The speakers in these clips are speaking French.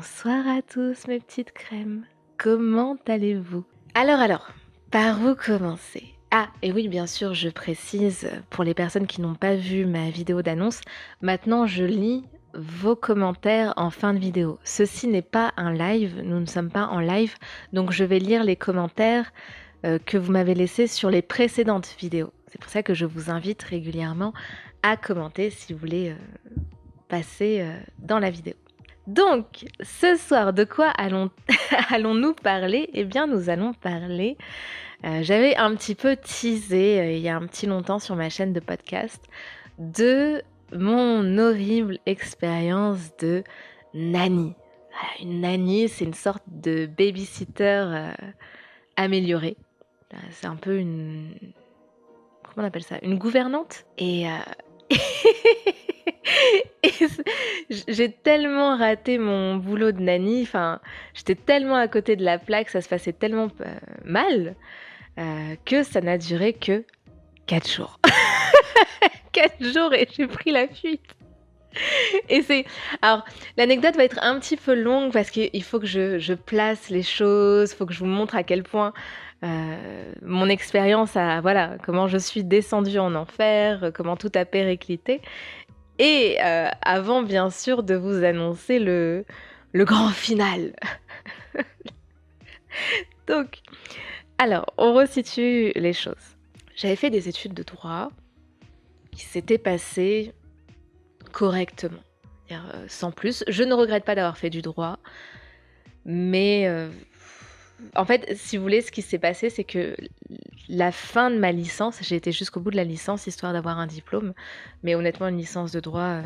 Bonsoir à tous mes petites crèmes. Comment allez-vous? Alors, par où commencer? Ah, et oui, bien sûr, je précise pour les personnes qui n'ont pas vu ma vidéo d'annonce, maintenant je lis vos commentaires en fin de vidéo. Ceci n'est pas un live, nous ne sommes pas en live, donc je vais lire les commentaires que vous m'avez laissés sur les précédentes vidéos. C'est pour ça que je vous invite régulièrement à commenter si vous voulez passer dans la vidéo. Donc, ce soir, de quoi allons-nous parler? Eh bien, nous allons parler, j'avais un petit peu teasé il y a un petit longtemps sur ma chaîne de podcast, de mon horrible expérience de nanny. Voilà, une nanny, c'est une sorte de babysitter améliorée. C'est un peu une... Comment on appelle ça? Une gouvernante. Et Et j'ai tellement raté mon boulot de nanny, enfin, j'étais tellement à côté de la plaque, ça se passait tellement mal, que ça n'a duré que 4 jours. 4 jours et j'ai pris la fuite. Et c'est... Alors, l'anecdote va être un petit peu longue parce qu'il faut que je place les choses, il faut que je vous montre à quel point mon expérience a... Voilà, comment je suis descendue en enfer, comment tout a périclité. Et avant, bien sûr, de vous annoncer le grand final. Donc, alors, on resitue les choses. J'avais fait des études de droit qui s'étaient passées correctement, sans plus. Je ne regrette pas d'avoir fait du droit, mais en fait, si vous voulez, ce qui s'est passé, c'est que la fin de ma licence, j'ai été jusqu'au bout de la licence, histoire d'avoir un diplôme, mais honnêtement, une licence de droit...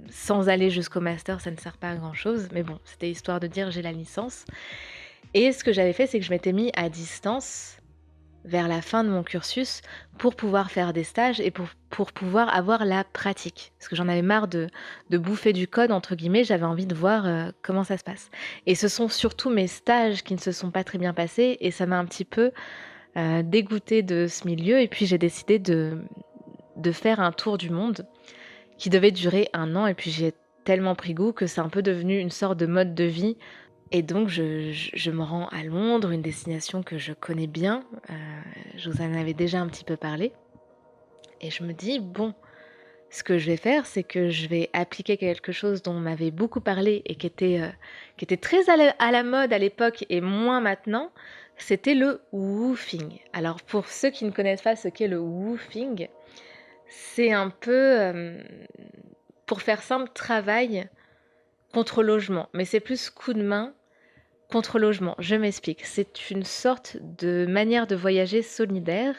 sans aller jusqu'au master, ça ne sert pas à grand chose, mais bon, c'était histoire de dire j'ai la licence. Et ce que j'avais fait, c'est que je m'étais mis à distance vers la fin de mon cursus pour pouvoir faire des stages et pour pouvoir avoir la pratique. Parce que j'en avais marre de bouffer du code, entre guillemets, j'avais envie de voir comment ça se passe. Et ce sont surtout mes stages qui ne se sont pas très bien passés et ça m'a un petit peu dégoûtée de ce milieu. Et puis j'ai décidé de faire un tour du monde qui devait durer 1 an et puis j'y ai tellement pris goût que c'est un peu devenu une sorte de mode de vie. Et donc je me rends à Londres, une destination que je connais bien, je vous en avais déjà un petit peu parlé. Et je me dis, bon, ce que je vais faire, c'est que je vais appliquer quelque chose dont on m'avait beaucoup parlé et qui était très à la mode à l'époque et moins maintenant, c'était le woofing. Alors pour ceux qui ne connaissent pas ce qu'est le woofing, c'est un peu, pour faire simple, travail contre logement. Mais c'est plus coup de main contre logement. Je m'explique. C'est une sorte de manière de voyager solidaire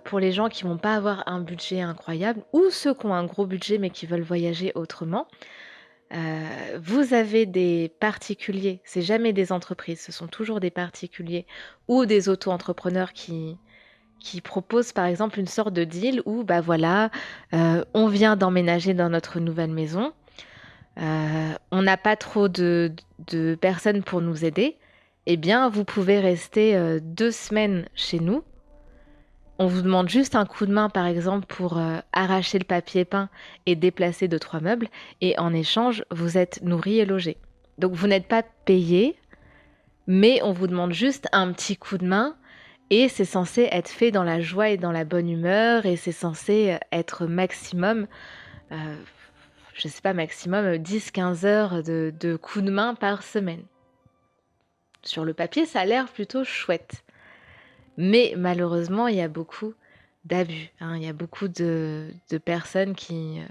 pour les gens qui vont pas avoir un budget incroyable ou ceux qui ont un gros budget mais qui veulent voyager autrement. Vous avez des particuliers, c'est jamais des entreprises, ce sont toujours des particuliers ou des auto-entrepreneurs qui proposent par exemple une sorte de deal où bah voilà, on vient d'emménager dans notre nouvelle maison, on n'a pas trop de personnes pour nous aider, eh bien vous pouvez rester 2 semaines chez nous. On vous demande juste un coup de main par exemple pour arracher le papier peint et déplacer 2-3 meubles et en échange vous êtes nourri et logé. Donc vous n'êtes pas payé, mais on vous demande juste un petit coup de main. Et c'est censé être fait dans la joie et dans la bonne humeur, et c'est censé être maximum, je sais pas, maximum 10-15 heures de coups de main par semaine. Sur le papier, ça a l'air plutôt chouette. Mais malheureusement, il y a beaucoup d'abus. Il y a beaucoup de personnes qui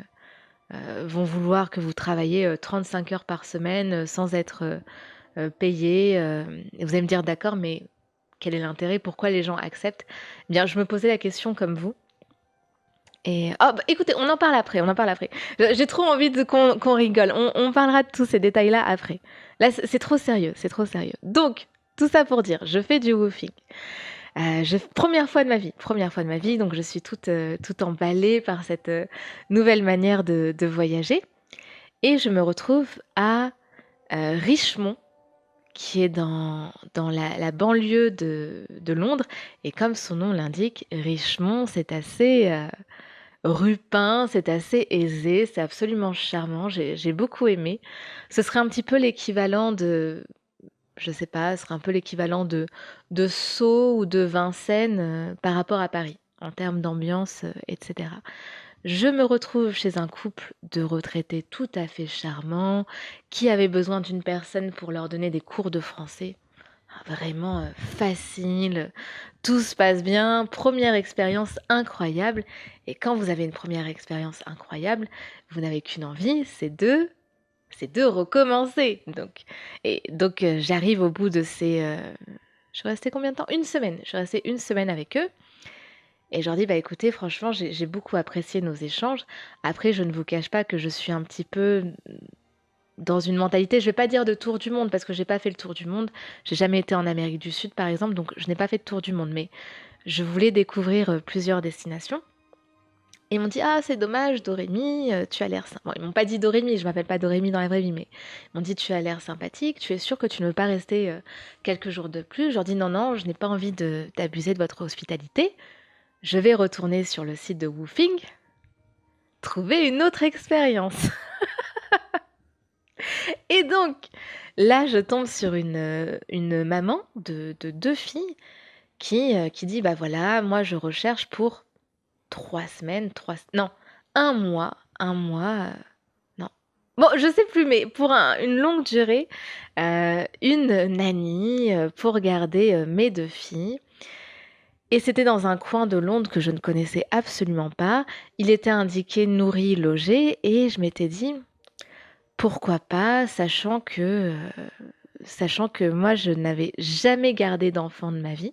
vont vouloir que vous travaillez 35 heures par semaine sans être payé. Et vous allez me dire, d'accord, mais quel est l'intérêt? Pourquoi les gens acceptent? Eh bien, je me posais la question comme vous. Et oh, bah, écoutez, on en parle après, on en parle après. J'ai trop envie qu'on rigole. On parlera de tous ces détails-là après. Là, c'est trop sérieux, c'est trop sérieux. Donc, tout ça pour dire, je fais du woofing. Première fois de ma vie, donc je suis toute emballée par cette nouvelle manière de voyager. Et je me retrouve à Richmond, qui est dans la banlieue de Londres. Et comme son nom l'indique, Richmond, c'est assez Rupin, c'est assez aisé, c'est absolument charmant, j'ai beaucoup aimé. Ce serait un petit peu l'équivalent de, je sais pas, ce serait un peu l'équivalent de Sceaux ou de Vincennes par rapport à Paris, en termes d'ambiance, etc. Je me retrouve chez un couple de retraités tout à fait charmants qui avaient besoin d'une personne pour leur donner des cours de français. Vraiment facile, tout se passe bien, première expérience incroyable. Et quand vous avez une première expérience incroyable, vous n'avez qu'une envie, c'est de recommencer. Donc, j'arrive au bout de je suis restée combien de temps? Une semaine. Je suis restée une semaine avec eux. Et je leur dis, bah écoutez, franchement, j'ai beaucoup apprécié nos échanges. Après, je ne vous cache pas que je suis un petit peu dans une mentalité, je vais pas dire de tour du monde parce que j'ai pas fait le tour du monde. J'ai jamais été en Amérique du Sud, par exemple, donc je n'ai pas fait de tour du monde. Mais je voulais découvrir plusieurs destinations. Et ils m'ont dit, ah, c'est dommage, Dorémy, tu as l'air sympa. Bon, ils m'ont pas dit Dorémy, je m'appelle pas Dorémy dans la vraie vie, mais ils m'ont dit, tu as l'air sympathique, tu es sûr que tu ne veux pas rester quelques jours de plus? Je leur dis, non, non, je n'ai pas envie d'abuser de votre hospitalité. Je vais retourner sur le site de Woofing, trouver une autre expérience. Et donc, là, je tombe sur une maman de deux filles qui dit, bah voilà, moi je recherche pour 3 semaines, non, un mois, non. Bon, je sais plus, mais pour une longue durée, une nanny pour garder mes deux filles. Et c'était dans un coin de Londres que je ne connaissais absolument pas. Il était indiqué nourri, logé, et je m'étais dit, pourquoi pas, sachant que moi, je n'avais jamais gardé d'enfant de ma vie.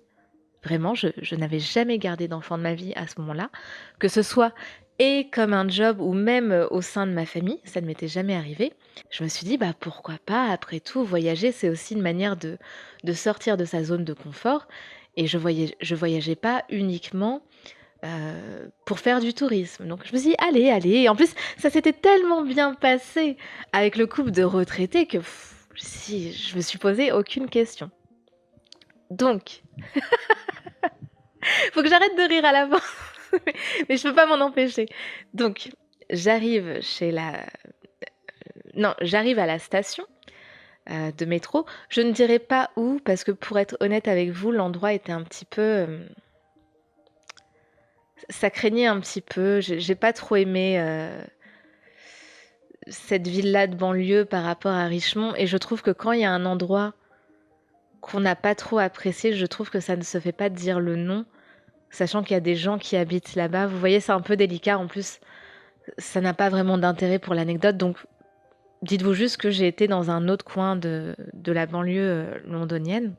Vraiment, je n'avais jamais gardé d'enfant de ma vie à ce moment-là. Que ce soit et comme un job ou même au sein de ma famille, ça ne m'était jamais arrivé. Je me suis dit, bah pourquoi pas, après tout, voyager, c'est aussi une manière de sortir de sa zone de confort. Et je voyageais pas uniquement pour faire du tourisme. Donc je me suis dit, allez, allez. Et en plus, ça s'était tellement bien passé avec le couple de retraités que si je me suis posé aucune question. Donc, faut que j'arrête de rire à la fin, mais je peux pas m'en empêcher. Donc, j'arrive à la station de métro. Je ne dirai pas où parce que pour être honnête avec vous, l'endroit était un petit peu ça craignait un petit peu. J'ai pas trop aimé cette ville-là de banlieue par rapport à Richmond. Et je trouve que quand il y a un endroit qu'on n'a pas trop apprécié, je trouve que ça ne se fait pas dire le nom, sachant qu'il y a des gens qui habitent là-bas. Vous voyez, c'est un peu délicat. En plus, ça n'a pas vraiment d'intérêt pour l'anecdote. Donc, dites-vous juste que j'ai été dans un autre coin de la banlieue londonienne.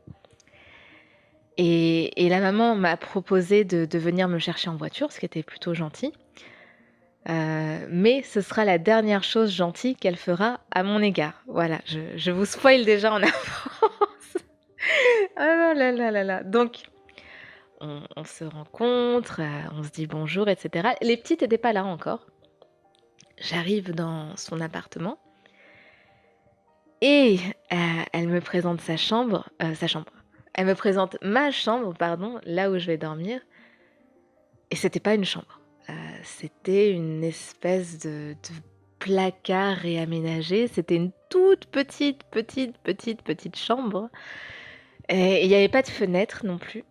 Et la maman m'a proposé de venir me chercher en voiture, ce qui était plutôt gentil. Mais ce sera la dernière chose gentille qu'elle fera à mon égard. Voilà, je vous spoil déjà en avance. Ah là là là là. Donc, on se rencontre, on se dit bonjour, etc. Les petites n'étaient pas là encore. J'arrive dans son appartement et elle me présente sa chambre. Elle me présente ma chambre, pardon, là où je vais dormir. Et c'était pas une chambre. C'était une espèce de placard réaménagé. C'était une toute petite chambre. Et il n'y avait pas de fenêtre non plus.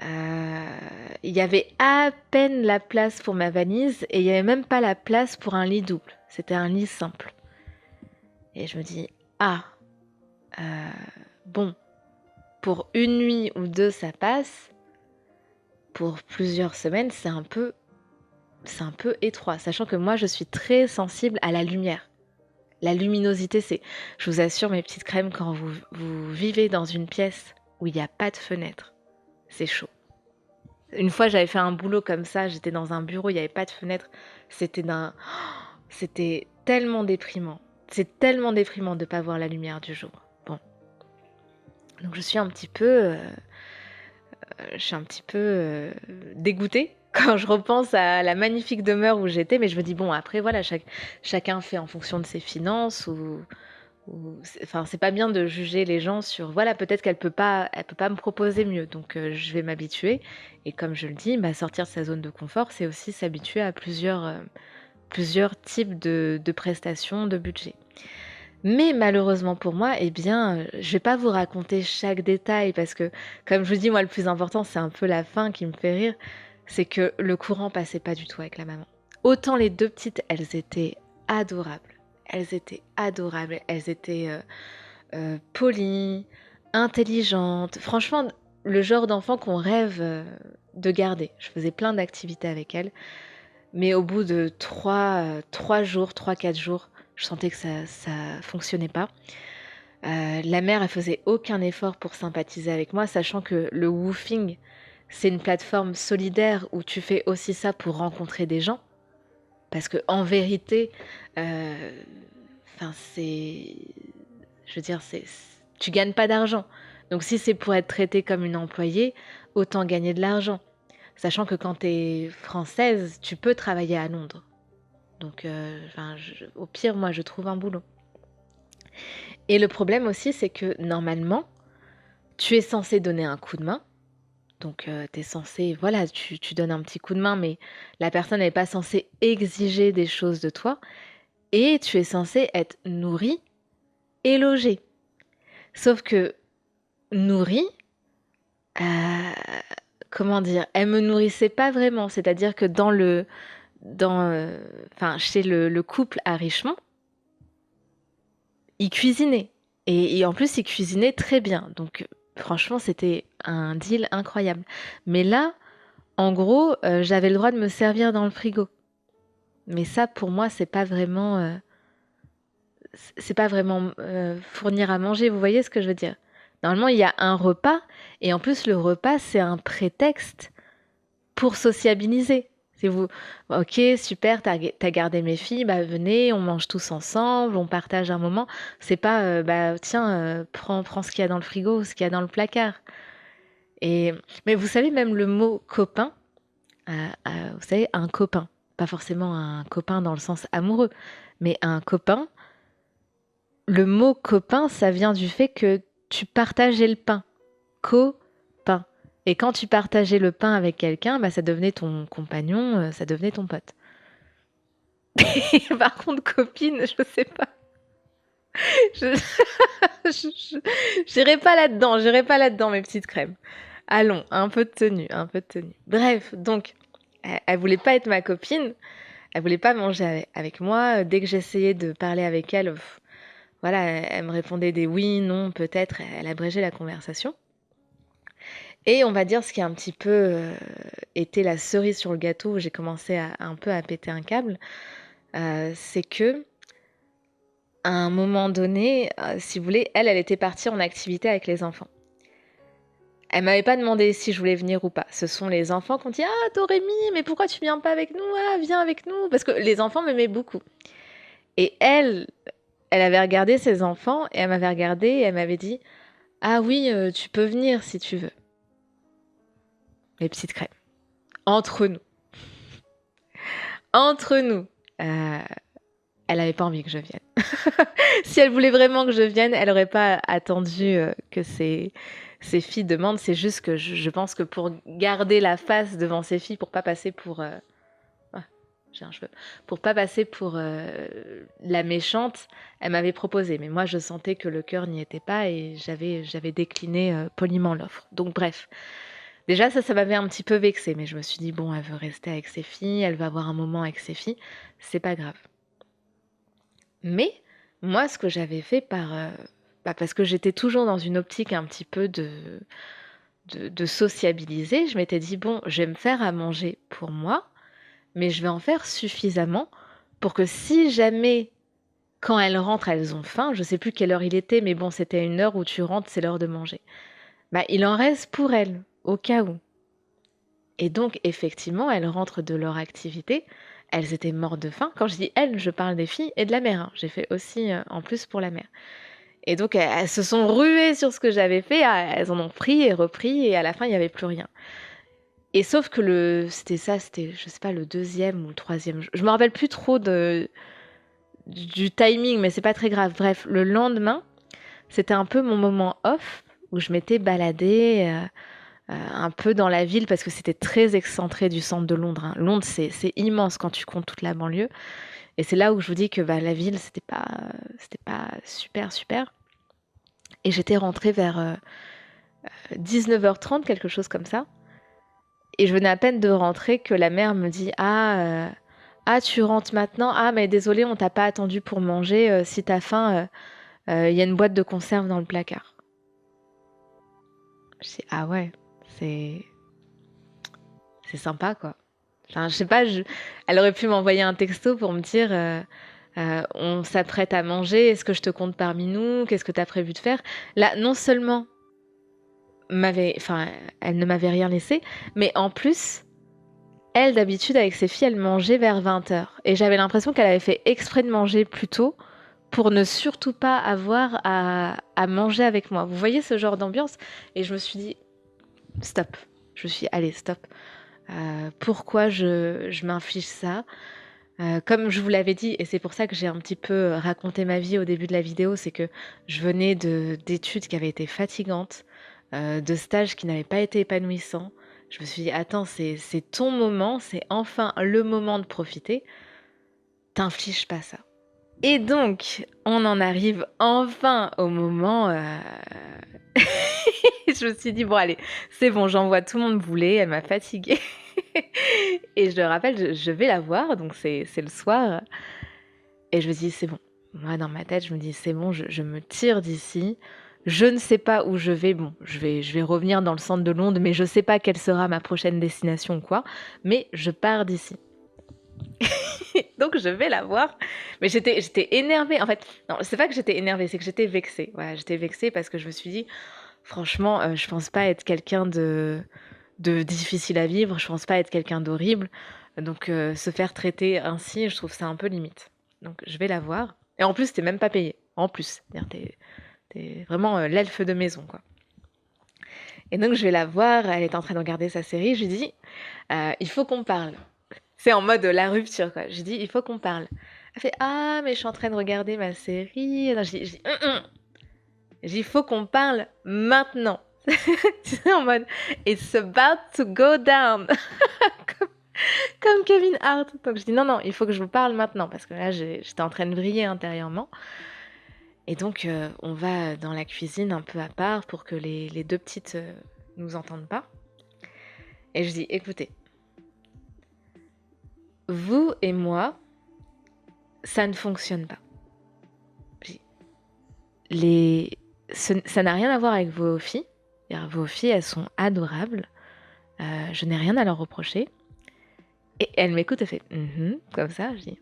Il y avait à peine la place pour ma valise et il n'y avait même pas la place pour un lit double. C'était un lit simple. Et je me dis, bon, pour une nuit ou deux, ça passe. Pour plusieurs semaines, c'est un peu étroit, sachant que moi, je suis très sensible à la lumière. La luminosité, je vous assure, mes petites crèmes, quand vous vivez dans une pièce où il n'y a pas de fenêtre, c'est chaud. Une fois, j'avais fait un boulot comme ça, j'étais dans un bureau, il n'y avait pas de fenêtre. C'était tellement déprimant. C'est tellement déprimant de ne pas voir la lumière du jour. Bon. Donc je suis un petit peu dégoûtée quand je repense à la magnifique demeure où j'étais, mais je me dis, bon, après, voilà, chacun fait en fonction de ses finances Enfin, c'est pas bien de juger les gens sur, voilà, peut-être elle peut pas me proposer mieux, donc je vais m'habituer. Et comme je le dis, bah, sortir de sa zone de confort, c'est aussi s'habituer à plusieurs types de prestations, de budget. Mais malheureusement pour moi, eh bien, je vais pas vous raconter chaque détail parce que, comme je vous dis, moi, le plus important, c'est un peu la fin qui me fait rire, c'est que le courant passait pas du tout avec la maman. Autant les deux petites, elles étaient adorables. Elles étaient adorables, elles étaient polies, intelligentes. Franchement, le genre d'enfant qu'on rêve de garder. Je faisais plein d'activités avec elles. Mais au bout de 3 jours, 3, 4 jours, je sentais que ça fonctionnait pas. La mère, elle faisait aucun effort pour sympathiser avec moi, sachant que le woofing, c'est une plateforme solidaire où tu fais aussi ça pour rencontrer des gens. Parce que en vérité, euh, enfin c'est, je veux dire, tu gagnes pas d'argent. Donc si c'est pour être traité comme une employée, autant gagner de l'argent. Sachant que quand tu es française, tu peux travailler à Londres. Donc, au pire, moi, je trouve un boulot. Et le problème aussi, c'est que normalement, tu es censé donner un coup de main. Donc, tu es censé, voilà, tu donnes un petit coup de main, mais la personne n'est pas censée exiger des choses de toi. Et tu es censé être nourri et logé. Sauf que nourri, euh, comment dire, elle me nourrissait pas vraiment. C'est-à-dire que chez le couple à Richemont, il cuisinait. Et en plus, il cuisinait très bien. Donc, franchement, c'était un deal incroyable. Mais là, en gros, j'avais le droit de me servir dans le frigo. Mais ça, pour moi, c'est pas vraiment fournir à manger. Vous voyez ce que je veux dire? Normalement, il y a un repas. Et en plus, le repas, c'est un prétexte pour sociabiliser. C'est vous, ok, super, t'as gardé mes filles, bah venez, on mange tous ensemble, on partage un moment. C'est pas, bah tiens, prends ce qu'il y a dans le frigo, ce qu'il y a dans le placard. Et, mais vous savez, même le mot copain, vous savez, un copain, pas forcément un copain dans le sens amoureux, mais un copain, le mot copain, ça vient du fait que tu partageais le pain. Copain. Et quand tu partageais le pain avec quelqu'un, bah, ça devenait ton compagnon, ça devenait ton pote. Par contre, copine, je sais pas. Je, j'irai pas là-dedans, mes petites crèmes. Allons, un peu de tenue, un peu de tenue. Bref, donc, elle voulait pas être ma copine, elle voulait pas manger avec moi. Dès que j'essayais de parler avec elle, voilà, elle me répondait des oui, non, peut-être. Elle abrégeait la conversation. Et on va dire ce qui a un petit peu été la cerise sur le gâteau où j'ai commencé un peu à péter un câble, c'est que à un moment donné, si vous voulez, elle était partie en activité avec les enfants. Elle m'avait pas demandé si je voulais venir ou pas. Ce sont les enfants qui ont dit «Ah, Dorémy, mais pourquoi tu viens pas avec nous? Ah, viens avec nous!» Parce que les enfants m'aimaient beaucoup. Et elle avait regardé ses enfants et elle m'avait regardé et elle m'avait dit «Ah oui, tu peux venir si tu veux.» Les petites crèmes. Entre nous. Entre nous. Euh, Elle avait pas envie que je vienne. Si elle voulait vraiment que je vienne, elle aurait pas attendu que ses filles demandent. C'est juste que je pense que pour garder la face devant ses filles, pour pas passer pour ah, j'ai un cheveu, pour pas passer pour la méchante, elle m'avait proposé. Mais moi, je sentais que le cœur n'y était pas et j'avais décliné poliment l'offre. Donc bref. Déjà, ça m'avait un petit peu vexée, mais je me suis dit, bon, elle veut rester avec ses filles, elle va avoir un moment avec ses filles, c'est pas grave. Mais moi, ce que j'avais fait parce que j'étais toujours dans une optique un petit peu de sociabiliser, je m'étais dit, bon, je vais me faire à manger pour moi, mais je vais en faire suffisamment pour que si jamais, quand elles rentrent, elles ont faim, je sais plus quelle heure il était, mais bon, c'était une heure où tu rentres, c'est l'heure de manger. Bah, il en reste pour elles, au cas où. Et donc, effectivement, elles rentrent de leur activité. Elles étaient mortes de faim. Quand je dis elles, je parle des filles et de la mère, hein. J'ai fait aussi en plus pour la mère. Et donc, elles se sont ruées sur ce que j'avais fait. Elles en ont pris et repris. Et à la fin, il n'y avait plus rien. Et sauf que c'était, je sais pas, le deuxième ou le troisième. Je me rappelle plus trop du timing, mais c'est pas très grave. Bref, le lendemain, c'était un peu mon moment off où je m'étais baladée un peu dans la ville parce que c'était très excentré du centre de Londres, hein. Londres, c'est immense quand tu comptes toute la banlieue. Et c'est là où je vous dis que bah, la ville, c'était pas super, super. Et j'étais rentrée vers 19h30, quelque chose comme ça. Et je venais à peine de rentrer que la mère me dit ah, tu rentres maintenant? Ah, mais désolé, on t'a pas attendu pour manger. Si t'as faim, y a une boîte de conserve dans le placard. Je dis ah ouais, c'est c'est sympa quoi. Enfin, je sais pas, elle aurait pu m'envoyer un texto pour me dire on s'apprête à manger, est-ce que je te compte parmi nous? Qu'est-ce que t'as prévu de faire? Là, non seulement enfin, elle ne m'avait rien laissé, mais en plus, elle, d'habitude, avec ses filles, elle mangeait vers 20h. Et j'avais l'impression qu'elle avait fait exprès de manger plus tôt pour ne surtout pas avoir à manger avec moi. Vous voyez ce genre d'ambiance? Et je me suis dit, stop. Je me suis dit, allez, stop. Pourquoi je m'inflige ça? Comme je vous l'avais dit, et c'est pour ça que j'ai un petit peu raconté ma vie au début de la vidéo, c'est que je venais d'études qui avaient été fatigantes, de stages qui n'avaient pas été épanouissants. Je me suis dit, attends, c'est ton moment, c'est enfin le moment de profiter. T'infliges pas ça. Et donc, on en arrive enfin au moment. Je me suis dit, bon, allez, c'est bon, j'envoie tout le monde bouler, elle m'a fatiguée. Et je le rappelle, je vais la voir, donc c'est le soir. Et je me dis, c'est bon. Moi, dans ma tête, je me dis, c'est bon, je me tire d'ici. Je ne sais pas où je vais. Bon, je vais revenir dans le centre de Londres, mais je ne sais pas quelle sera ma prochaine destination ou quoi. Mais je pars d'ici. Donc, je vais la voir. Mais j'étais énervée. En fait, non, c'est pas que j'étais énervée, c'est que j'étais vexée. Voilà, j'étais vexée parce que je me suis dit, franchement, je pense pas être quelqu'un de difficile à vivre. Je pense pas être quelqu'un d'horrible. Donc, se faire traiter ainsi, je trouve ça un peu limite. Donc, je vais la voir. Et en plus, t'es même pas payé. En plus, t'es vraiment l'elfe de maison, quoi. Et donc, je vais la voir. Elle est en train de regarder sa série. Je lui dis, il faut qu'on parle. C'est en mode la rupture, quoi. Je lui dis, il faut qu'on parle. Elle fait, ah, mais je suis en train de regarder ma série. Alors, je dis, Je dis, il faut qu'on parle maintenant. Tu sais, en mode, it's about to go down. Comme Kevin Hart. Donc je dis, non, non, il faut que je vous parle maintenant. Parce que là, j'étais en train de briller intérieurement. Et donc, on va dans la cuisine un peu à part pour que les deux petites nous entendent pas. Et je dis, écoutez, vous et moi, ça ne fonctionne pas. Ça n'a rien à voir avec vos filles. Vos filles, elles sont adorables. Je n'ai rien à leur reprocher. Et elle m'écoute, elle fait comme ça. Je dis,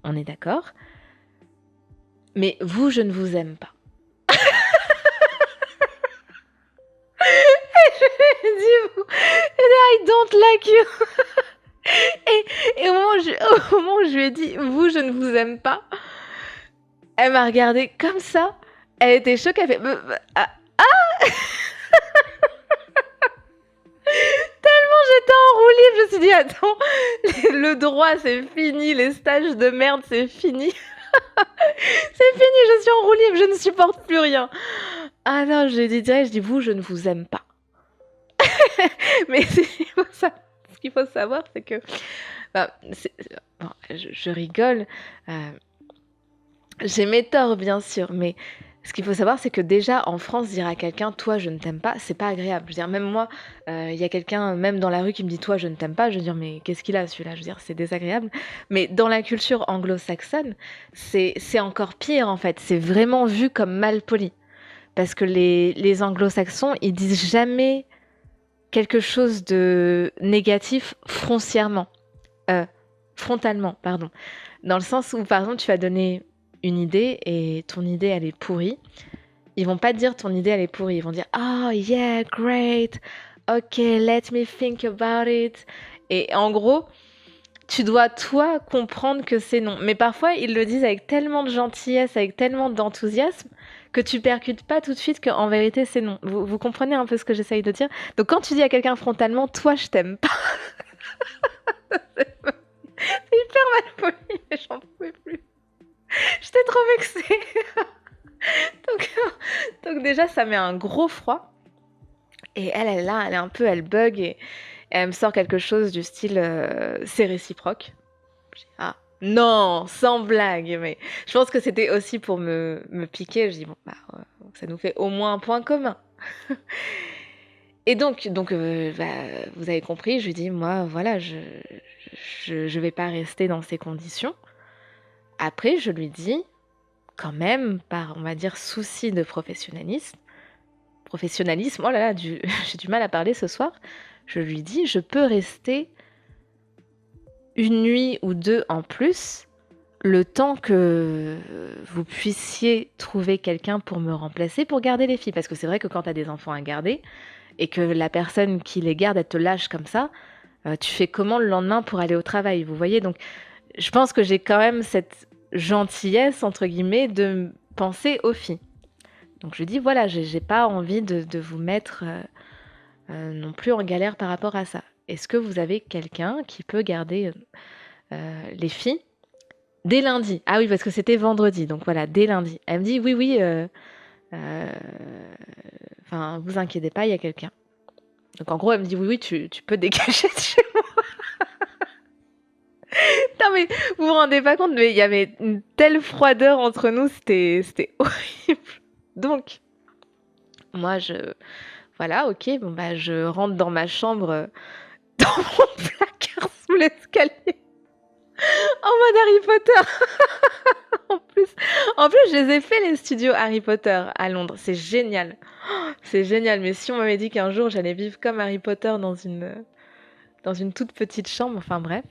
on est d'accord. Mais vous, je ne vous aime pas. Je dis, I don't like you. Et au moment où je lui ai dit, vous, je ne vous aime pas, elle m'a regardée comme ça. Elle était choquée, elle fait, Tellement j'étais en roue libre, je me suis dit, attends, le droit, c'est fini, les stages de merde, c'est fini. C'est fini, je suis en roue libre, je ne supporte plus rien. Ah non, j'ai dit direct, je dis, vous, je ne vous aime pas. Mais ce qu'il faut savoir, c'est que... bon, je rigole. J'ai mes torts, bien sûr, mais ce qu'il faut savoir, c'est que déjà, en France, dire à quelqu'un « toi, je ne t'aime pas », c'est pas agréable. Je veux dire, même moi, y a quelqu'un, même dans la rue, qui me dit « toi, je ne t'aime pas », je veux dire « mais qu'est-ce qu'il a, celui-là ?» Je veux dire, c'est désagréable. Mais dans la culture anglo-saxonne, c'est encore pire, en fait. C'est vraiment vu comme mal poli. Parce que les anglo-saxons, ils disent jamais quelque chose de négatif frontalement, pardon. Dans le sens où, par exemple, tu vas donner une idée et ton idée, elle est pourrie. Ils vont pas te dire ton idée, elle est pourrie. Ils vont dire « Oh, yeah, great. Ok, let me think about it. » Et en gros, tu dois, toi, comprendre que c'est non. Mais parfois, ils le disent avec tellement de gentillesse, avec tellement d'enthousiasme, que tu percutes pas tout de suite qu'en vérité, c'est non. Vous comprenez un peu ce que j'essaye de dire? Donc, quand tu dis à quelqu'un frontalement « Toi, je t'aime pas », c'est hyper mal poli, mais j'en pouvais plus. J'étais trop vexée. Donc, donc déjà, ça met un gros froid. Et elle est là, elle est un peu, elle bug et elle me sort quelque chose du style c'est réciproque. J'ai dit, ah non, sans blague, mais je pense que c'était aussi pour me piquer. Je dis bon, bah, ça nous fait au moins un point commun. Et donc bah, vous avez compris, je lui dis moi, voilà, je vais pas rester dans ces conditions. Après, je lui dis quand même, par on va dire souci de professionnalisme, oh là là, j'ai du mal à parler ce soir. Je lui dis, je peux rester une nuit ou deux en plus, le temps que vous puissiez trouver quelqu'un pour me remplacer, pour garder les filles. Parce que c'est vrai que quand tu as des enfants à garder, et que la personne qui les garde, elle te lâche comme ça, tu fais comment le lendemain pour aller au travail, vous voyez? Donc, je pense que j'ai quand même cette gentillesse, entre guillemets, de penser aux filles. Donc, je dis, voilà, j'ai pas envie de vous mettre non plus en galère par rapport à ça. Est-ce que vous avez quelqu'un qui peut garder les filles dès lundi? Ah oui, parce que c'était vendredi, donc voilà, dès lundi. Elle me dit, oui, oui, enfin, vous inquiétez pas, il y a quelqu'un. Donc en gros, elle me dit, oui, oui, tu peux dégager de chez moi. Non mais, vous vous rendez pas compte, mais il y avait une telle froideur entre nous, c'était horrible. Donc, moi, voilà, ok, bon bah, je rentre dans ma chambre, dans mon placard sous l'escalier, en mode Harry Potter. En plus, en plus, je les ai fait les studios Harry Potter à Londres. C'est génial. C'est génial. Mais si on m'avait dit qu'un jour j'allais vivre comme Harry Potter dans une toute petite chambre, enfin bref.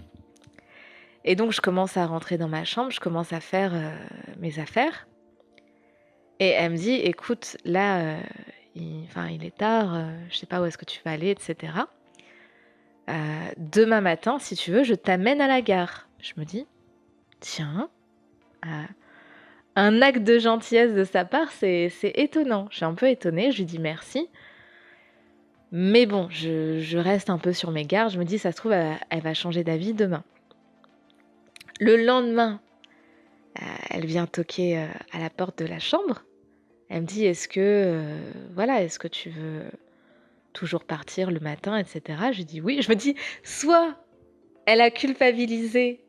Et donc je commence à rentrer dans ma chambre, je commence à faire mes affaires. Et elle me dit, écoute, là, il est tard, je sais pas où est-ce que tu vas aller, etc. Demain matin, si tu veux, je t'amène à la gare. Je me dis, tiens, un acte de gentillesse de sa part, c'est étonnant. Je suis un peu étonnée, je lui dis merci. Mais bon, je reste un peu sur mes gardes. Je me dis, ça se trouve, elle va changer d'avis demain. Le lendemain, elle vient toquer à la porte de la chambre. Elle me dit, est-ce que tu veux toujours partir le matin, etc. Je lui dis oui. Je me dis, soit elle a culpabilisé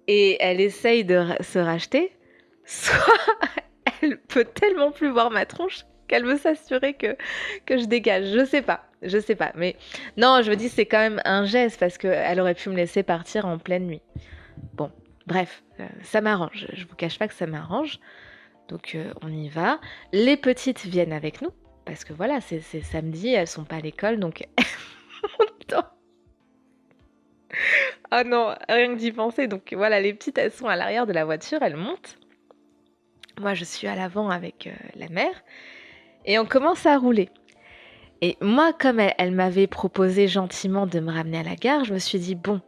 et elle essaye de se racheter, soit elle peut tellement plus voir ma tronche qu'elle veut s'assurer que je dégage. Je sais pas. Mais non, je me dis, c'est quand même un geste parce qu'elle aurait pu me laisser partir en pleine nuit. Bon, bref, ça m'arrange. Je vous cache pas que ça m'arrange. Donc on y va. Les petites viennent avec nous parce que voilà, c'est samedi, elles sont pas à l'école, donc ah non, rien que d'y penser. Donc voilà, les petites, elles sont à l'arrière de la voiture, elles montent. Moi, je suis à l'avant avec la mère et on commence à rouler. Et moi, comme elle m'avait proposé gentiment de me ramener à la gare, je me suis dit, bon,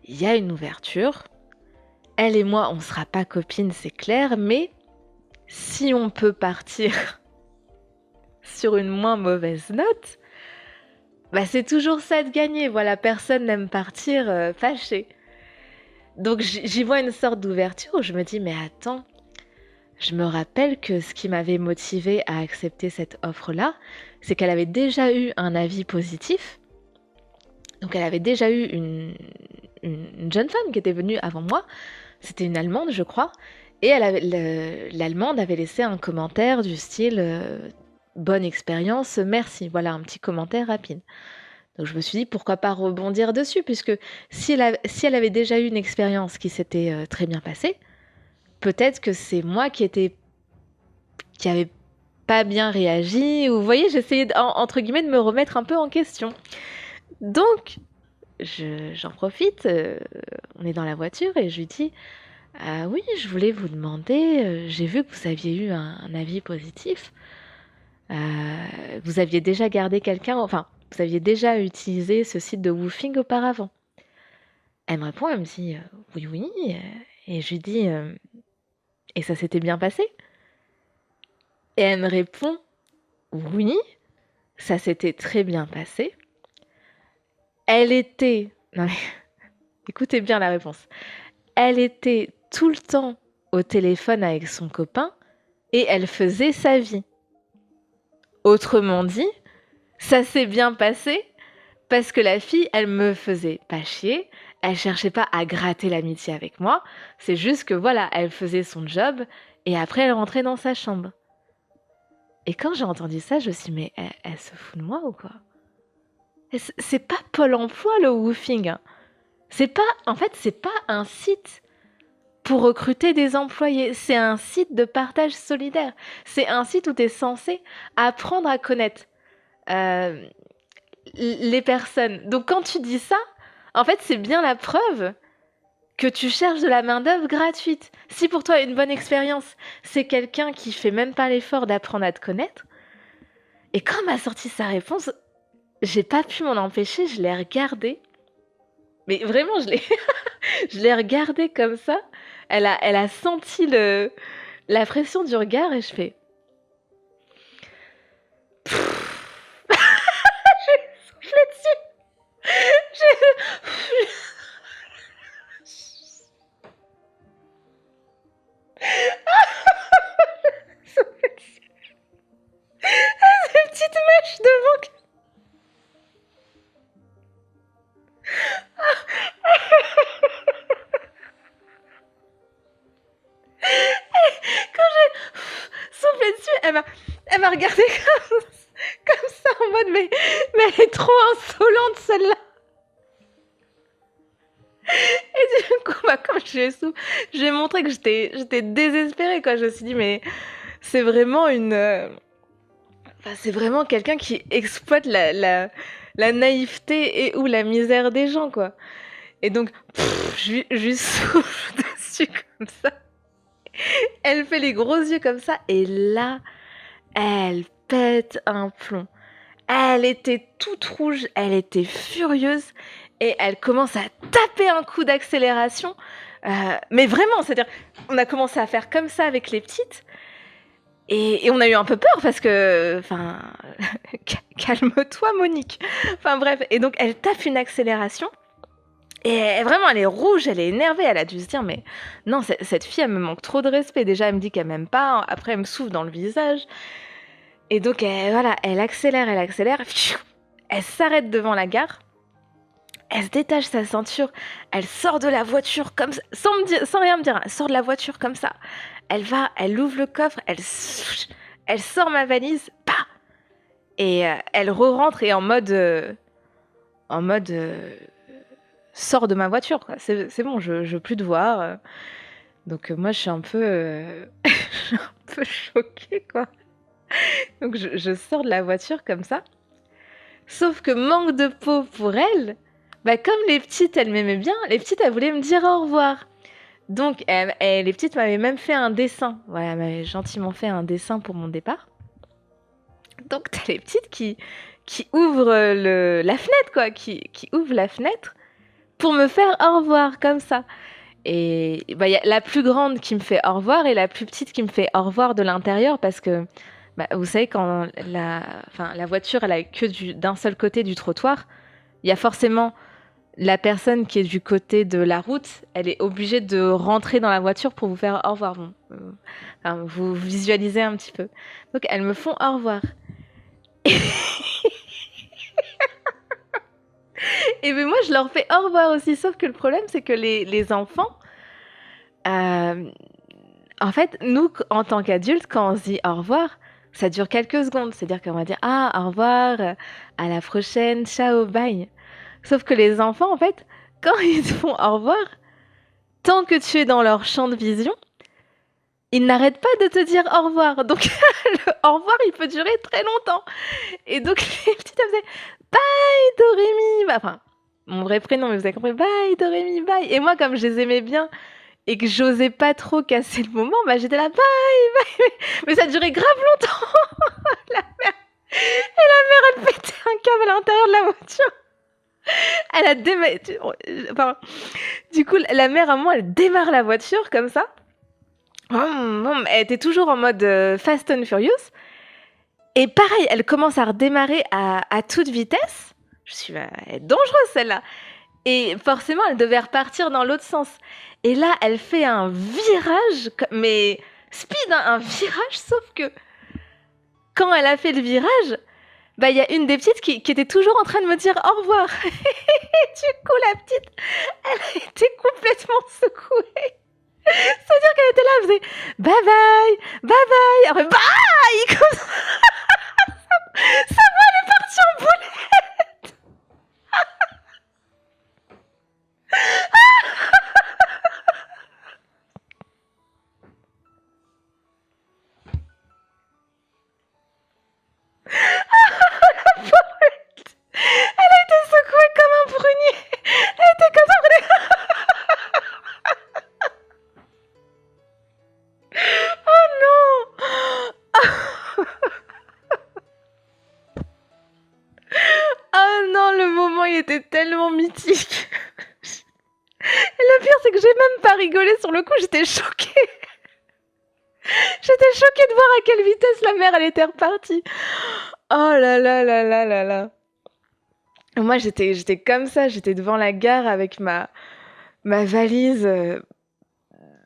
il y a une ouverture. Elle et moi, on sera pas copines, c'est clair, mais si on peut partir sur une moins mauvaise note, bah c'est toujours ça de gagner. Voilà, personne n'aime partir fâché. Donc j'y vois une sorte d'ouverture où je me dis, mais attends, je me rappelle que ce qui m'avait motivée à accepter cette offre-là, c'est qu'elle avait déjà eu un avis positif. Donc elle avait déjà eu une jeune femme qui était venue avant moi. C'était une Allemande, je crois. Et l'Allemande avait laissé un commentaire du style bonne expérience, merci. Voilà, un petit commentaire rapide. Donc je me suis dit, pourquoi pas rebondir dessus, puisque si elle avait déjà eu une expérience qui s'était très bien passée, peut-être que c'est moi qui avait pas bien réagi, ou vous voyez, j'essayais entre guillemets de me remettre un peu en question. Donc, j'en profite, on est dans la voiture et je lui dis, ah oui, je voulais vous demander, j'ai vu que vous aviez eu un avis positif, vous aviez déjà gardé quelqu'un, enfin, vous aviez déjà utilisé ce site de woofing auparavant. Elle me répond, elle me dit, oui, oui, et je lui dis, et ça s'était bien passé? Et elle me répond, oui, ça s'était très bien passé. Elle était... Non mais, écoutez bien la réponse. Elle était tout le temps au téléphone avec son copain et elle faisait sa vie. Autrement dit, ça s'est bien passé parce que la fille, elle me faisait pas chier, elle cherchait pas à gratter l'amitié avec moi, c'est juste que voilà, elle faisait son job et après elle rentrait dans sa chambre. Et quand j'ai entendu ça, je me suis dit, mais elle se fout de moi ou quoi? C'est pas Pôle emploi le woofing, hein. C'est pas un site pour recruter des employés, c'est un site de partage solidaire. C'est un site où tu es censé apprendre à connaître euh, les personnes. Donc quand tu dis ça, en fait, c'est bien la preuve que tu cherches de la main-d'œuvre gratuite. Si pour toi, une bonne expérience, c'est quelqu'un qui fait même pas l'effort d'apprendre à te connaître, et quand m'a sorti sa réponse, j'ai pas pu m'en empêcher, je l'ai regardée. Mais vraiment, je l'ai regardée comme ça. Elle a senti la pression du regard et je fais. J'ai soufflé dessus. J'ai soufflé dessus. Ces petites mèches devant. Quand j'ai soufflé dessus, elle m'a regardé comme ça en mode mais elle est trop insolente celle-là. Et du coup, comme je lui ai montré que j'étais désespérée, quoi. Je me suis dit, mais c'est vraiment c'est vraiment quelqu'un qui exploite la naïveté et ou la misère des gens, quoi. Et donc, je lui souffle dessus comme ça. Elle fait les gros yeux comme ça, et là, elle pète un plomb. Elle était toute rouge, elle était furieuse, et elle commence à taper un coup d'accélération. Mais vraiment, c'est-à-dire, on a commencé à faire comme ça avec les petites, et on a eu un peu peur parce que, enfin, calme-toi Monique. Enfin bref, et donc elle tape une accélération. Et vraiment, elle est rouge, elle est énervée, elle a dû se dire, mais non, cette fille, elle me manque trop de respect. Déjà, elle me dit qu'elle m'aime pas, après, elle me souffle dans le visage. Et donc, elle accélère, elle s'arrête devant la gare, elle se détache sa ceinture, elle sort de la voiture comme ça, sans rien me dire, elle sort de la voiture comme ça. Elle ouvre le coffre, elle sort ma valise, bah et elle re-rentre et en mode sors de ma voiture, quoi. C'est bon, je veux plus te voir. Donc moi, je suis un peu, je suis un peu choquée, quoi. Donc je sors de la voiture comme ça. Sauf que manque de peau pour elle, comme les petites, elles m'aimaient bien, les petites, elles voulaient me dire au revoir. Donc les petites m'avaient même fait un dessin. Voilà, elles m'avaient gentiment fait un dessin pour mon départ. Donc t'as les petites qui ouvrent la fenêtre, quoi, qui ouvrent la fenêtre pour me faire au revoir, comme ça. Et y a la plus grande qui me fait au revoir et la plus petite qui me fait au revoir de l'intérieur parce que, vous savez, quand la voiture, elle a que d'un seul côté du trottoir, il y a forcément la personne qui est du côté de la route, elle est obligée de rentrer dans la voiture pour vous faire au revoir. Bon, vous visualisez un petit peu. Donc, elles me font au revoir. Et moi, je leur fais au revoir aussi. Sauf que le problème, c'est que les enfants, en fait, nous, en tant qu'adultes, quand on se dit au revoir, ça dure quelques secondes. C'est-à-dire qu'on va dire ah, au revoir, à la prochaine, ciao, bye. Sauf que les enfants, en fait, quand ils te font au revoir, tant que tu es dans leur champ de vision, ils n'arrêtent pas de te dire au revoir. Donc, le au revoir, il peut durer très longtemps. Et donc, les petites, elles faisaient bye, Dorémy. Enfin, mon vrai prénom, mais vous avez compris, bye, Dorémy, bye. Et moi, comme je les aimais bien et que j'osais pas trop casser le moment, j'étais là, bye, bye. Mais ça durait grave longtemps. La mère, elle pétait un câble à l'intérieur de la voiture. Elle a démarré. Enfin, du coup, la mère, à un moment, elle démarre la voiture comme ça. Elle était toujours en mode Fast and Furious. Et pareil, elle commence à redémarrer à toute vitesse. Je suis elle est dangereuse celle-là. Et forcément, elle devait repartir dans l'autre sens. Et là, elle fait un virage, mais speed, hein, un virage, sauf que quand elle a fait le virage, bah, il y a une des petites qui était toujours en train de me dire au revoir. Et du coup, la petite, elle a été complètement secouée. C'est-à-dire qu'elle était là, elle faisait bye bye, bye bye. Après, bye comme ça. Sa voix, elle est partie en boule. Elle a été secouée comme un prunier. Elle était comme ça. Oh non. Oh non, le moment, il était tellement mythique. Et le pire, c'est que j'ai même pas rigolé sur le coup, j'étais choquée. J'étais choquée de voir à quelle vitesse la mère, elle était repartie. Oh là là là là là là. Moi, j'étais comme ça, j'étais devant la gare avec ma valise.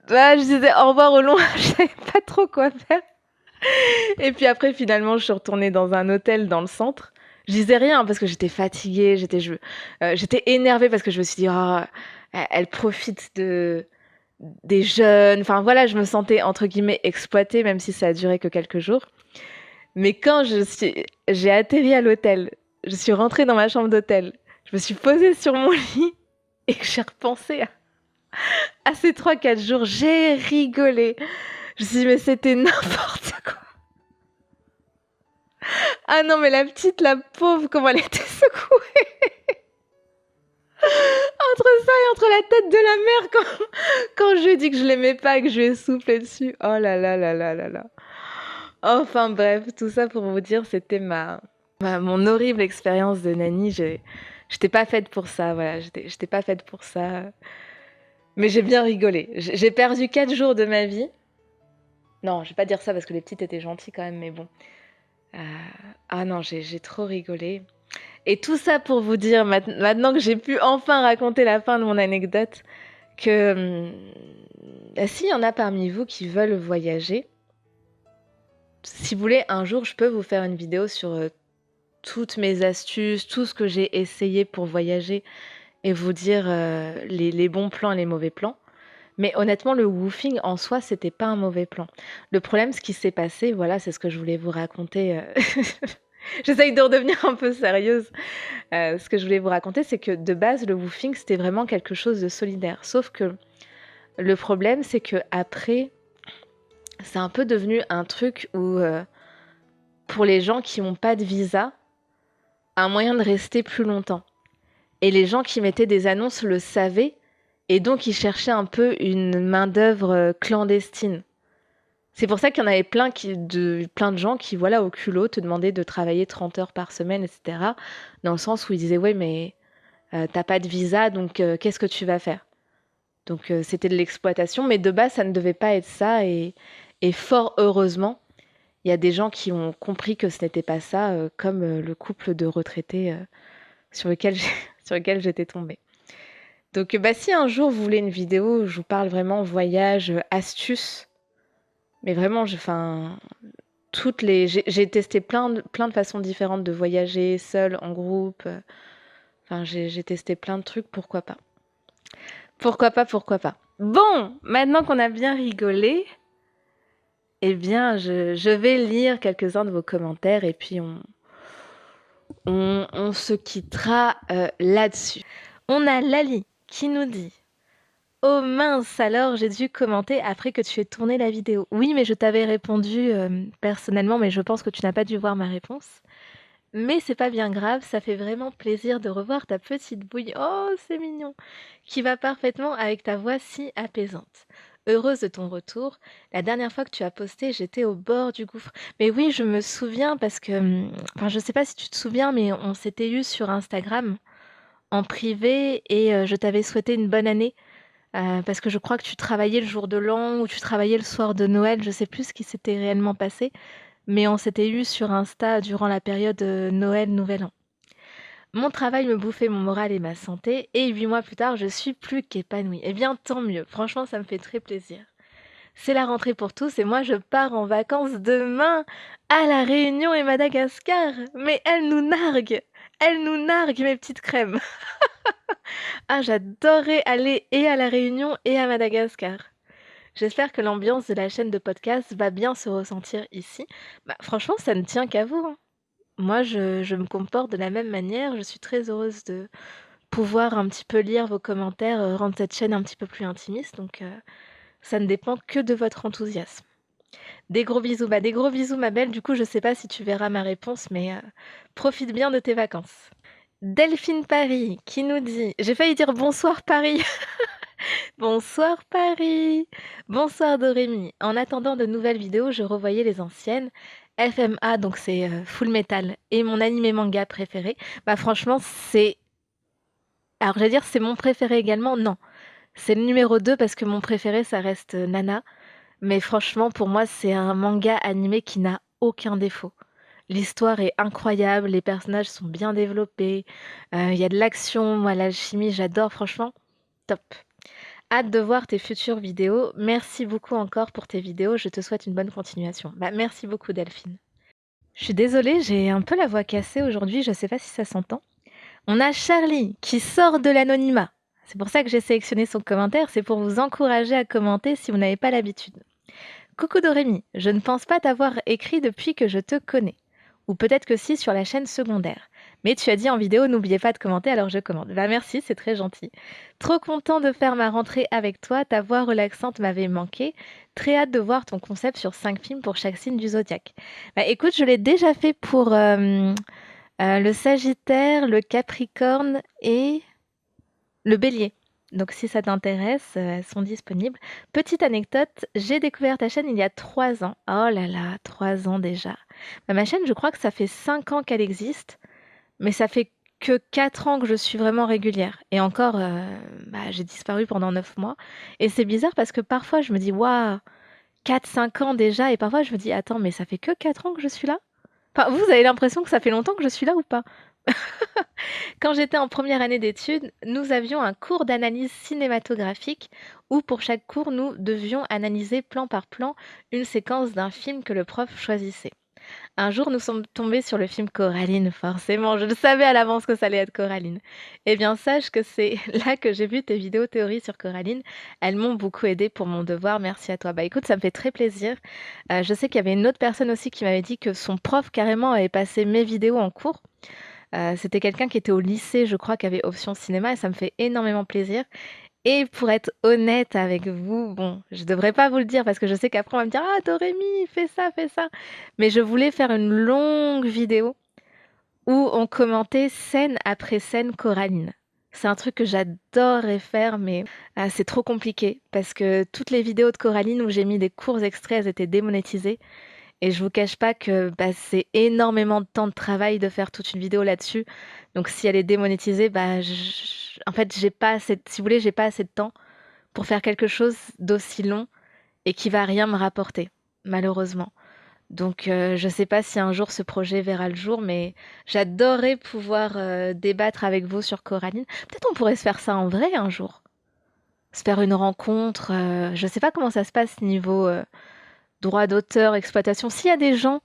Je disais au revoir au loin, je savais pas trop quoi faire. Et puis après, finalement, je suis retournée dans un hôtel dans le centre. Je disais rien parce que j'étais fatiguée, j'étais énervée parce que je me suis dit, oh, elle profite des jeunes. Enfin voilà, je me sentais entre guillemets exploitée, même si ça a duré que quelques jours. Mais quand j'ai atterri à l'hôtel, je suis rentrée dans ma chambre d'hôtel, je me suis posée sur mon lit et que j'ai repensé à ces 3-4 jours, j'ai rigolé. Je me suis dit, mais c'était n'importe quoi. Ah non, mais la petite, la pauvre, comment elle était secouée. Entre ça et entre la tête de la mère, quand je lui ai dit que je l'aimais pas et que je lui ai soufflé dessus. Oh là là là là là là. Enfin bref, tout ça pour vous dire, c'était mon horrible expérience de nanny. J'étais pas faite pour ça, voilà. J'étais pas faite pour ça. Mais j'ai bien rigolé. J'ai perdu 4 jours de ma vie. Non, je vais pas dire ça parce que les petites étaient gentilles quand même, mais bon. Ah non, j'ai trop rigolé. Et tout ça pour vous dire, maintenant que j'ai pu enfin raconter la fin de mon anecdote, que s'il y en a parmi vous qui veulent voyager, si vous voulez, un jour, je peux vous faire une vidéo sur toutes mes astuces, tout ce que j'ai essayé pour voyager et vous dire les bons plans et les mauvais plans. Mais honnêtement, le woofing en soi, c'était pas un mauvais plan. Le problème, ce qui s'est passé, voilà, c'est ce que je voulais vous raconter. J'essaye de redevenir un peu sérieuse. Ce que je voulais vous raconter, c'est que de base, le woofing, c'était vraiment quelque chose de solidaire. Sauf que le problème, c'est que après, c'est un peu devenu un truc où, pour les gens qui n'ont pas de visa, un moyen de rester plus longtemps. Et les gens qui mettaient des annonces le savaient, et donc ils cherchaient un peu une main-d'œuvre clandestine. C'est pour ça qu'il y en avait plein de gens qui, voilà, au culot, te demandaient de travailler 30 heures par semaine, etc. Dans le sens où ils disaient, ouais, mais t'as pas de visa, donc qu'est-ce que tu vas faire? Donc c'était de l'exploitation, mais de base, ça ne devait pas être ça. Et fort heureusement, il y a des gens qui ont compris que ce n'était pas ça, comme le couple de retraités sur lequel sur lequel j'étais tombée. Donc si un jour vous voulez une vidéo où je vous parle vraiment voyage, astuces, mais vraiment, j'ai testé plein de façons différentes de voyager, seule, en groupe. J'ai testé plein de trucs, pourquoi pas. Pourquoi pas, pourquoi pas. Bon, maintenant qu'on a bien rigolé, eh bien, je vais lire quelques-uns de vos commentaires et puis on se quittera là-dessus. On a Lali qui nous dit: oh mince, alors j'ai dû commenter après que tu aies tourné la vidéo. Oui, mais je t'avais répondu personnellement, mais je pense que tu n'as pas dû voir ma réponse. Mais c'est pas bien grave, ça fait vraiment plaisir de revoir ta petite bouille. Oh, c'est mignon! Qui va parfaitement avec ta voix si apaisante. Heureuse de ton retour. La dernière fois que tu as posté, j'étais au bord du gouffre. Mais oui, je me souviens parce que, je sais pas si tu te souviens, mais on s'était eu sur Instagram en privé et je t'avais souhaité une bonne année. Parce que je crois que tu travaillais le jour de l'an ou tu travaillais le soir de Noël, je sais plus ce qui s'était réellement passé, mais on s'était eu sur Insta durant la période Noël, Nouvel An. Mon travail me bouffait mon moral et ma santé, et 8 mois plus tard, je suis plus qu'épanouie. Eh bien, tant mieux. Franchement, ça me fait très plaisir. C'est la rentrée pour tous et moi je pars en vacances demain à La Réunion et Madagascar. Mais elle nous nargue mes petites crèmes. Ah, j'adorerais aller et à La Réunion et à Madagascar. J'espère que l'ambiance de la chaîne de podcast va bien se ressentir ici. Bah, franchement, ça ne tient qu'à vous, hein. Moi, je me comporte de la même manière. Je suis très heureuse de pouvoir un petit peu lire vos commentaires, rendre cette chaîne un petit peu plus intimiste. Donc, ça ne dépend que de votre enthousiasme. Des gros bisous. Bah, des gros bisous, ma belle. Du coup, je sais pas si tu verras ma réponse, mais profite bien de tes vacances. Delphine Paris qui nous dit, j'ai failli dire bonsoir Paris. Bonsoir Paris. Bonsoir Dorémy. En attendant de nouvelles vidéos, je revoyais les anciennes. FMA, donc c'est Full Metal, et mon animé manga préféré. Bah franchement, c'est... Alors j'allais dire c'est mon préféré également. Non, c'est le numéro 2 parce que mon préféré, ça reste Nana. Mais franchement, pour moi, c'est un manga animé qui n'a aucun défaut. L'histoire est incroyable, les personnages sont bien développés, il y a de l'action, moi l'alchimie, j'adore, franchement, top. Hâte de voir tes futures vidéos. Merci beaucoup encore pour tes vidéos, je te souhaite une bonne continuation. Bah, merci beaucoup Delphine. Je suis désolée, j'ai un peu la voix cassée aujourd'hui, je sais pas si ça s'entend. On a Charlie qui sort de l'anonymat. C'est pour ça que j'ai sélectionné son commentaire, c'est pour vous encourager à commenter si vous n'avez pas l'habitude. Coucou Dorémy, je ne pense pas t'avoir écrit depuis que je te connais. Ou peut-être que si sur la chaîne secondaire. Mais tu as dit en vidéo, n'oubliez pas de commenter, alors je commente. Bah merci, c'est très gentil. Trop content de faire ma rentrée avec toi, ta voix relaxante m'avait manqué. Très hâte de voir ton concept sur 5 films pour chaque signe du zodiaque. Bah écoute, je l'ai déjà fait pour le Sagittaire, le Capricorne et le Bélier. Donc si ça t'intéresse, elles sont disponibles. Petite anecdote, j'ai découvert ta chaîne il y a 3 ans. Oh là là, 3 ans déjà. Bah, ma chaîne, je crois que ça fait 5 ans qu'elle existe, mais ça fait que 4 ans que je suis vraiment régulière. Et encore, bah, j'ai disparu pendant 9 mois. Et c'est bizarre parce que parfois je me dis, waouh, 4-5 ans déjà, et parfois je me dis, attends, mais ça fait que 4 ans que je suis là? Enfin, vous avez l'impression que ça fait longtemps que je suis là ou pas? Quand j'étais en première année d'études, nous avions un cours d'analyse cinématographique où pour chaque cours, nous devions analyser plan par plan une séquence d'un film que le prof choisissait. Un jour, nous sommes tombés sur le film Coraline, forcément, je le savais à l'avance que ça allait être Coraline. Eh bien, sache que c'est là que j'ai vu tes vidéos théories sur Coraline. Elles m'ont beaucoup aidé pour mon devoir, merci à toi. Bah écoute, ça me fait très plaisir. Je sais qu'il y avait une autre personne aussi qui m'avait dit que son prof carrément avait passé mes vidéos en cours. C'était quelqu'un qui était au lycée, je crois, qui avait option cinéma et ça me fait énormément plaisir. Et pour être honnête avec vous, bon, je devrais pas vous le dire parce que je sais qu'après on va me dire: «Ah Dorémy, fais ça, fais ça». Mais je voulais faire une longue vidéo où on commentait scène après scène Coraline. C'est un truc que j'adorerais faire, mais c'est trop compliqué parce que toutes les vidéos de Coraline où j'ai mis des courts extraits, elles étaient démonétisées. Et je vous cache pas que bah, c'est énormément de temps de travail de faire toute une vidéo là-dessus. Donc si elle est démonétisée, bah, en fait, j'ai pas assez, si vous voulez, j'ai pas assez de temps pour faire quelque chose d'aussi long et qui va rien me rapporter, malheureusement. Donc je sais pas si un jour ce projet verra le jour, mais j'adorerais pouvoir débattre avec vous sur Coraline. Peut-être on pourrait se faire ça en vrai un jour. Se faire une rencontre. Je sais pas comment ça se passe niveau droit d'auteur, exploitation. S'il y a des gens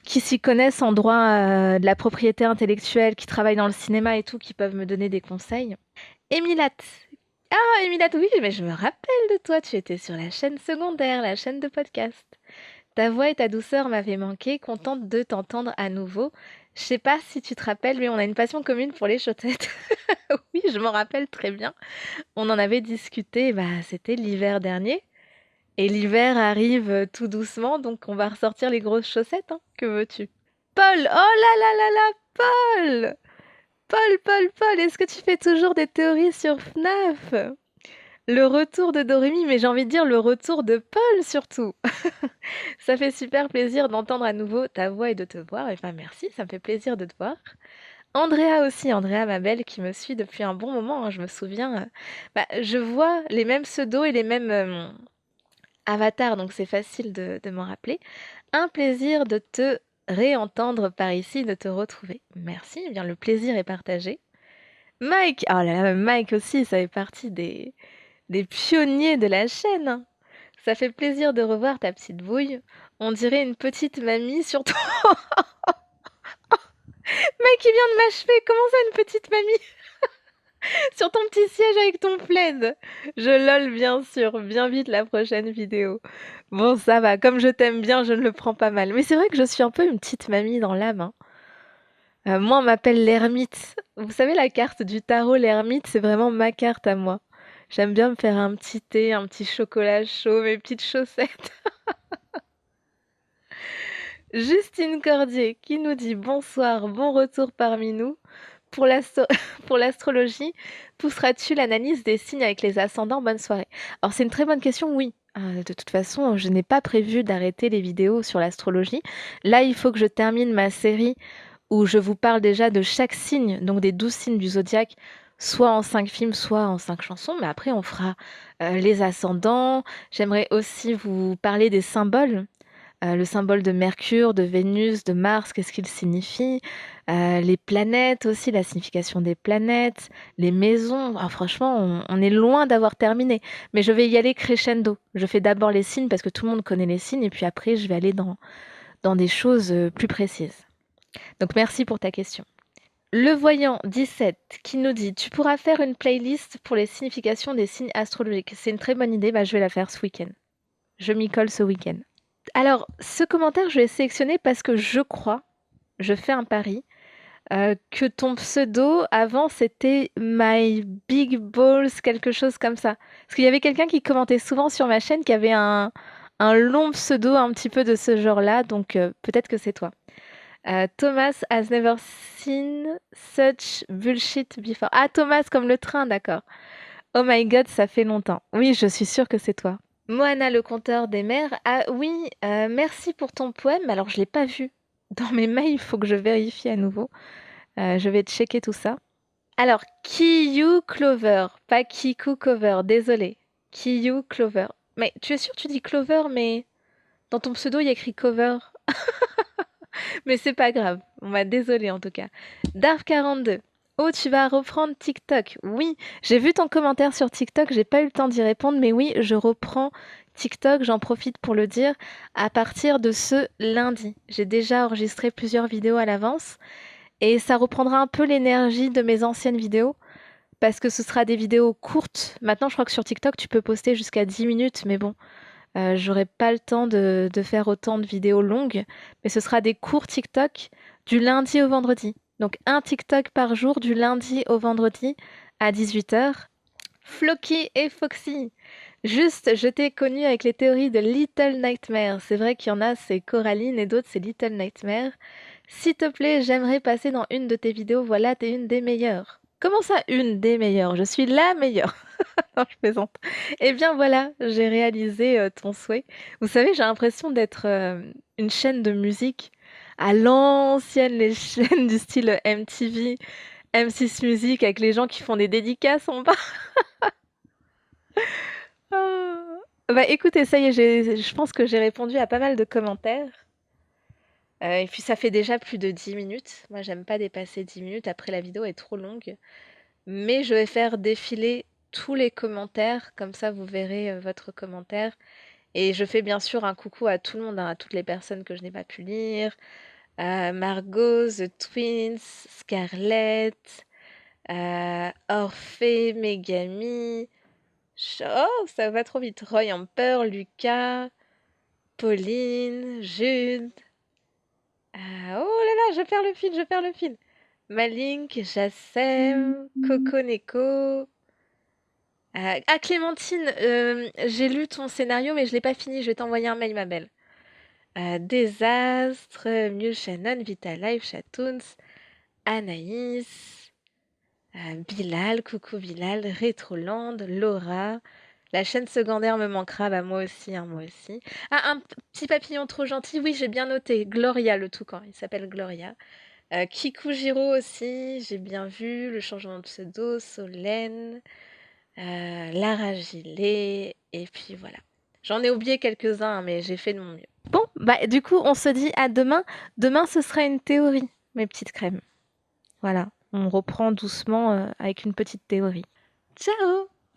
qui s'y connaissent en droit de la propriété intellectuelle, qui travaillent dans le cinéma et tout, qui peuvent me donner des conseils. Emilat. Ah, Emilat, oui, mais je me rappelle de toi. Tu étais sur la chaîne secondaire, la chaîne de podcast. Ta voix et ta douceur m'avaient manqué. Contente de t'entendre à nouveau. Je sais pas si tu te rappelles, mais on a une passion commune pour les chaussettes. Oui, je m'en rappelle très bien. On en avait discuté, bah, c'était l'hiver dernier. Et l'hiver arrive tout doucement, donc on va ressortir les grosses chaussettes, hein. Que veux-tu? Paul! Oh là là là là, Paul! Paul, est-ce que tu fais toujours des théories sur FNAF? Le retour de Dorémy, mais j'ai envie de dire le retour de Paul surtout. Ça fait super plaisir d'entendre à nouveau ta voix et de te voir. Enfin, merci, ça me fait plaisir de te voir. Andrea aussi, Andrea ma belle, qui me suit depuis un bon moment, hein, je me souviens. Bah, je vois les mêmes pseudos et les mêmes avatars, donc c'est facile de m'en rappeler. Un plaisir de te réentendre par ici, de te retrouver. Merci, eh bien le plaisir est partagé. Mike, oh là là, Mike aussi, ça fait partie des pionniers de la chaîne, hein. Ça fait plaisir de revoir ta petite bouille. On dirait une petite mamie sur ton... Mike, il vient de m'achever. Comment ça, une petite mamie? Sur ton petit siège avec ton plaid. Je lol, bien sûr. Bien vite la prochaine vidéo. Bon, ça va. Comme je t'aime bien, je ne le prends pas mal. Mais c'est vrai que je suis un peu une petite mamie dans l'âme, hein. Moi, on m'appelle l'ermite. Vous savez, la carte du tarot, l'ermite, c'est vraiment ma carte à moi. J'aime bien me faire un petit thé, un petit chocolat chaud, mes petites chaussettes. Justine Cordier qui nous dit bonsoir, bon retour parmi nous. Pour pour l'astrologie, pousseras-tu l'analyse des signes avec les ascendants? Bonne soirée. Alors c'est une très bonne question, oui. De toute façon, je n'ai pas prévu d'arrêter les vidéos sur l'astrologie. Là, il faut que je termine ma série où je vous parle déjà de chaque signe, donc des 12 signes du zodiaque, soit en 5 films, soit en 5 chansons. Mais après, on fera les ascendants. J'aimerais aussi vous parler des symboles. Le symbole de Mercure, de Vénus, de Mars, qu'est-ce qu'il signifie? Les planètes aussi, la signification des planètes, les maisons. Ah, franchement, on est loin d'avoir terminé. Mais je vais y aller crescendo. Je fais d'abord les signes parce que tout le monde connaît les signes et puis après, je vais aller dans des choses plus précises. Donc merci pour ta question. Le voyant 17 qui nous dit: tu pourras faire une playlist pour les significations des signes astrologiques. C'est une très bonne idée, bah, je vais la faire ce week-end. Je m'y colle ce week-end. Alors, ce commentaire, je l'ai sélectionné parce que je crois, je fais un pari, que ton pseudo avant c'était My Big Balls, quelque chose comme ça. Parce qu'il y avait quelqu'un qui commentait souvent sur ma chaîne qui avait un long pseudo un petit peu de ce genre-là, donc peut-être que c'est toi. Thomas has never seen such bullshit before. Ah, Thomas, comme le train, d'accord. Oh my god, ça fait longtemps. Oui, je suis sûre que c'est toi. Moana, le conteur des mers. Ah oui, merci pour ton poème. Alors, je l'ai pas vu dans mes mails, il faut que je vérifie à nouveau. Je vais checker tout ça. Alors, Kiyu Clover, pas Kiku Cover, désolé. Kiyu Clover. Mais tu es sûr que tu dis Clover, mais dans ton pseudo, il y a écrit Cover. Mais c'est pas grave. On m'a désolé en tout cas. Darf42. Oh, tu vas reprendre TikTok. Oui, j'ai vu ton commentaire sur TikTok, j'ai pas eu le temps d'y répondre, mais oui, je reprends TikTok, j'en profite pour le dire, à partir de ce lundi. J'ai déjà enregistré plusieurs vidéos à l'avance et ça reprendra un peu l'énergie de mes anciennes vidéos parce que ce sera des vidéos courtes. Maintenant, je crois que sur TikTok, tu peux poster jusqu'à 10 minutes, mais bon, j'aurai pas le temps de faire autant de vidéos longues, mais ce sera des courts TikTok du lundi au vendredi. Donc un TikTok par jour du lundi au vendredi à 18h. Floki et Foxy. Juste, je t'ai connu avec les théories de Little Nightmare. C'est vrai qu'il y en a, c'est Coraline et d'autres, c'est Little Nightmare. S'il te plaît, j'aimerais passer dans une de tes vidéos. Voilà, t'es une des meilleures. Comment ça, une des meilleures? Je suis la meilleure. Non, je plaisante. Eh bien voilà, j'ai réalisé ton souhait. Vous savez, j'ai l'impression d'être une chaîne de musique à l'ancienne, les chaînes du style MTV, M6 Music, avec les gens qui font des dédicaces en bas. Ah. Bah écoutez, ça y est, je pense que j'ai répondu à pas mal de commentaires. Et puis ça fait déjà plus de 10 minutes. Moi, j'aime pas dépasser 10 minutes. Après, la vidéo est trop longue. Mais je vais faire défiler tous les commentaires. Comme ça, vous verrez votre commentaire. Et je fais bien sûr un coucou à tout le monde, hein, à toutes les personnes que je n'ai pas pu lire. Margot, The Twins, Scarlett, Orphée, Megami. Oh, ça va trop vite. Roy Amper, Lucas, Pauline, Jude. Oh là là, je perds le fil, je perds le fil. Malink, Jassem, Coco Neko. Ah, Clémentine, j'ai lu ton scénario, mais je l'ai pas fini. Je vais t'envoyer un mail, ma belle. Désastre, Mieux Shannon, Vitalife, Chatoons, Anaïs, Bilal, coucou Bilal, Rétroland, Laura. La chaîne secondaire me manquera, bah moi aussi, hein, moi aussi. Ah, un petit papillon trop gentil, oui, j'ai bien noté. Gloria, le toucan, il s'appelle Gloria. Kikujiro aussi, j'ai bien vu. Le changement de pseudo, Solène, Lara Gilet, et puis voilà. J'en ai oublié quelques-uns, hein, mais j'ai fait de mon mieux. Bon, bah du coup, on se dit à demain. Demain, ce sera une théorie, mes petites crèmes. Voilà, on reprend doucement avec une petite théorie. Ciao!